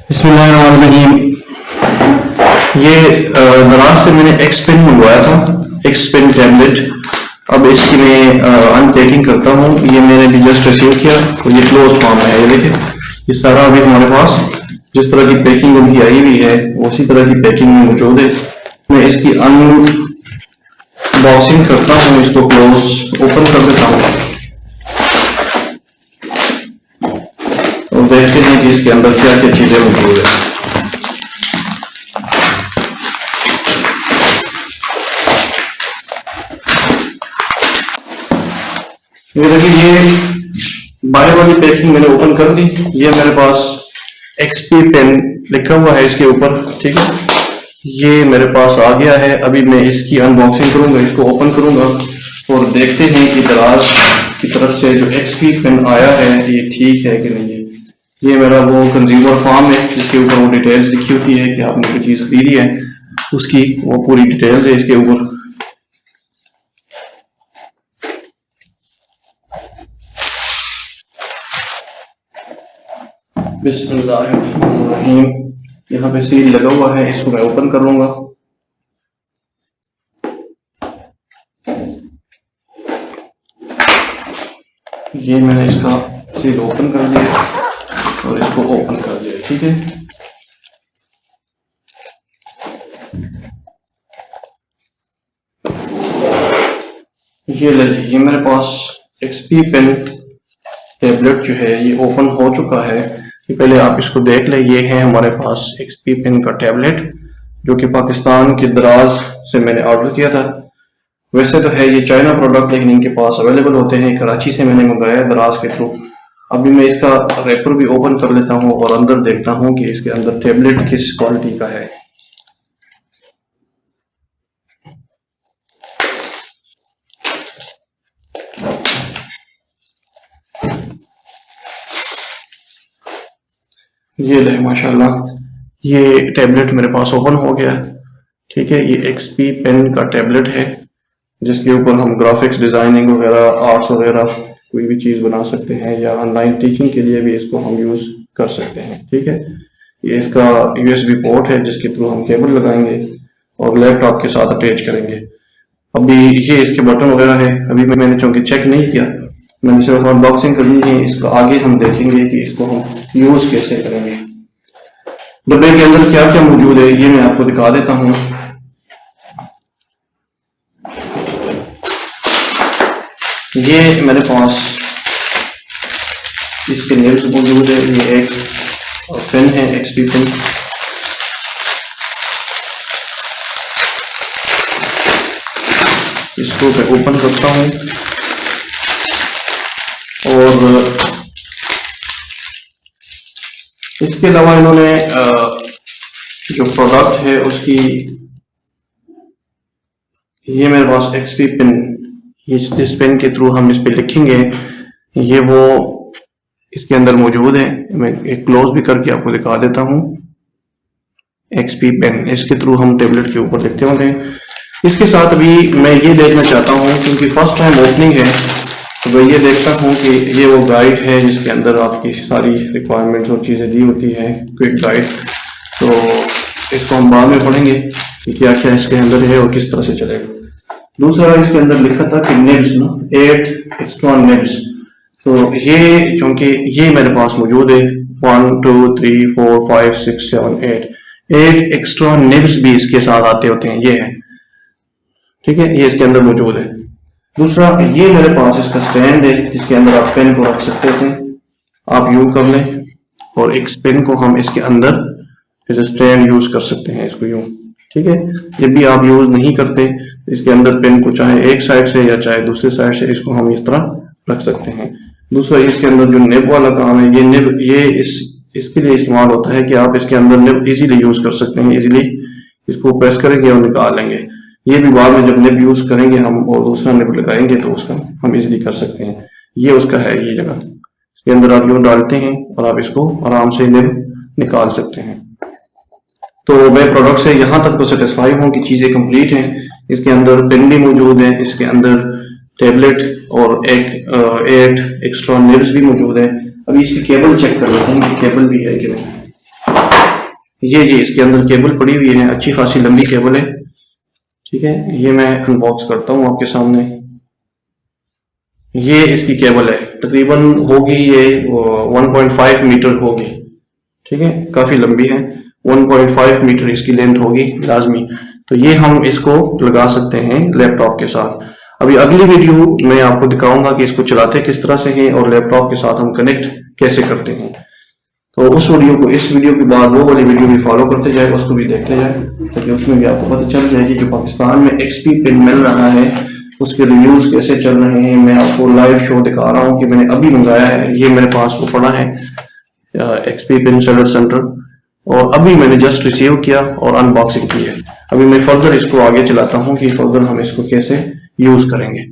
बिस्मिल्लाहिर्रहमानिर्रहीम। ये दराज से मैंने एक्स पेन मंगवाया था, एक्स पेन टैबलेट। अब इसकी मैं अनपैकिंग करता हूँ। ये मैंने भी जस्ट रिसीव किया तो ये क्लोज फॉर्म है। ये देखिए, ये सारा अभी हमारे पास जिस तरह की पैकिंग उनकी आई हुई है उसी तरह की पैकिंग में मौजूद है। मैं इसकी अनबॉक्सिंग करता हूँ, इसको क्लोज ओपन कर देता हूँ और देखते हैं कि इसके अंदर क्या क्या चीजें मौजूद है। ये देखिए, ये बाहर वाली पैकिंग मैंने ओपन कर दी। ये मेरे पास एक्सपी पेन लिखा हुआ है इसके ऊपर, ठीक है। ये मेरे पास आ गया है। अभी मैं इसकी अनबॉक्सिंग करूंगा, इसको ओपन करूंगा और देखते हैं कि दराज की तरफ से जो एक्सपी पेन आया है ये ठीक है कि नहीं है। ये मेरा वो कंज्यूमर फॉर्म है जिसके ऊपर वो डिटेल्स लिखी होती है कि आपने कोई चीज खरीदी है, उसकी वो पूरी डिटेल्स है इसके ऊपर। बिस्मिल्लाहिर्रहमानिर्रहीम। यहाँ पे सील लगा हुआ है, इसको मैं ओपन कर लूंगा। ये मैंने इसका सील ओपन कर दिया और इसको ओपन कर दिया, ठीक है। ये लीजिए, ये मेरे पास एक्सपी पेन टैबलेट जो है ये ओपन हो चुका है। पहले आप इसको देख लें। ये है हमारे पास एक्सपी पेन का टैबलेट जो कि पाकिस्तान के दराज से मैंने ऑर्डर किया था। वैसे तो है ये चाइना प्रोडक्ट, लेकिन इनके पास अवेलेबल होते हैं। कराची से मैंने मंगाया दराज के थ्रू। अभी मैं इसका रेफर भी ओपन कर लेता हूँ और अंदर देखता हूँ कि इसके अंदर टैबलेट किस क्वालिटी का है। ये ले माशाल्लाह, ये टैबलेट मेरे पास ओपन हो गया, ठीक है। ये एक्सपी पेन का टैबलेट है जिसके ऊपर हम ग्राफिक्स डिजाइनिंग वगैरह, आर्ट्स वगैरह कोई भी चीज़ बना सकते हैं या ऑनलाइन टीचिंग के लिए भी इसको हम यूज़ कर सकते हैं, ठीक है। ये इसका यूएसबी पोर्ट है जिसके थ्रू हम केबल लगाएंगे और लैपटॉप के साथ अटैच करेंगे। अभी ये इसके बटन वगैरह है, अभी मैंने चूंकि चेक नहीं किया, मैंने सिर्फ अनबॉक्सिंग करनी है। इसको आगे हम देखेंगे कि इसको हम यूज़ कैसे करेंगे। डब्बे के अंदर क्या क्या मौजूद है ये मैं आपको दिखा देता हूँ। ये मेरे पास इसके नेल्स मौजूद है। ये एक पेन है, एक्सपी पेन। इसको मैं ओपन करता हूँ और इसके अलावा इन्होंने जो प्रोडक्ट है उसकी, ये मेरे पास एक्सपी पेन, जिस पेन के थ्रू हम इस पे लिखेंगे ये वो इसके अंदर मौजूद है। मैं एक क्लोज भी करके आपको दिखा देता हूँ। एक्सपी पेन, इसके थ्रू हम टेबलेट के ऊपर लिखते होंगे। इसके साथ भी मैं ये देखना चाहता हूँ, क्योंकि फर्स्ट टाइम ओपनिंग है, तो मैं ये देखता हूँ कि ये वो गाइड है जिसके अंदर आपकी सारी रिक्वायरमेंट्स और चीज़ें दी होती हैं, क्विक गाइड। तो इसको हम बाद में पढ़ेंगे कि क्या क्या इसके अंदर है और किस तरह से चलेगा। दूसरा, इसके अंदर लिखा था कि निब्स ना 8 एक्स्ट्रा निब्स। तो ये चूंकि ये मेरे पास मौजूद है 1 2 3 4 5 6 7 8 एक्स्ट्रा निब्स भी इसके साथ आते होते हैं। ये है, ठीक है, ये इसके अंदर मौजूद है। दूसरा, ये मेरे पास इसका स्टैंड है जिसके अंदर आप पेन को रख सकते थे। आप यूं कर लें और एक पेन को हम इसके अंदर एज स्टैंड यूज कर सकते हैं, इसको यूं, ठीक है। जब भी आप यूज नहीं करते इसके अंदर पेन को चाहे एक साइड से या चाहे दूसरी साइड से इसको हम इस तरह रख सकते हैं। दूसरा, इसके अंदर जो निब वाला काम है, ये निब ये इसके लिए इस्तेमाल होता है कि आप इसके अंदर निब इजीली यूज कर सकते हैं। इजीली इसको प्रेस करेंगे और निकाल लेंगे। ये भी बाद में जब निब यूज करेंगे हम और दूसरा निब लगाएंगे तो उसका हम इजीली कर सकते हैं। ये उसका है, ये जगह इसके अंदर आप यूं डालते हैं और आप इसको आराम से निब निकाल सकते हैं। तो मैं प्रोडक्ट से यहाँ तक तो सेटिस्फाई हूँ कि चीज़ें कंप्लीट हैं। इसके अंदर पेन भी मौजूद है, इसके अंदर टैबलेट और एक 8 एक्स्ट्रा निब्स भी मौजूद है। अभी इसकी केबल चेक कर लेते हैं कि केबल भी है कि नहीं। ये जी इसके अंदर केबल पड़ी हुई है, अच्छी खासी लंबी केबल है। ठीक है, ये मैं अनबॉक्स करता हूँ आपके सामने। ये इसकी केबल है, तकरीबन होगी ये 1.5 मीटर होगी। ठीक है, काफी लंबी है, 1.5 मीटर इसकी लेंथ होगी लाजमी। तो ये हम इसको लगा सकते हैं लैपटॉप के साथ। अभी अगली वीडियो में आपको दिखाऊंगा कि इसको चलाते किस तरह से हैं और लैपटॉप के साथ हम कनेक्ट कैसे करते हैं। तो उस वीडियो को, इस वीडियो के बाद वो वाली वीडियो भी फॉलो करते जाए, उसको भी देखते जाए, ताकि उसमें भी आपको पता चल जाए कि जो पाकिस्तान में XP पिन मिल रहा है उसके रिव्यूज कैसे चल रहे हैं। मैं आपको लाइव शो दिखा रहा हूँ कि मैंने अभी मंगाया है, ये मेरे पास वो पड़ा है XP पिन सेलर सेंटर, और अभी मैंने जस्ट रिसीव किया और अनबॉक्सिंग की है। अभी मैं फर्दर इसको आगे चलाता हूँ कि फर्दर हम इसको कैसे यूज करेंगे।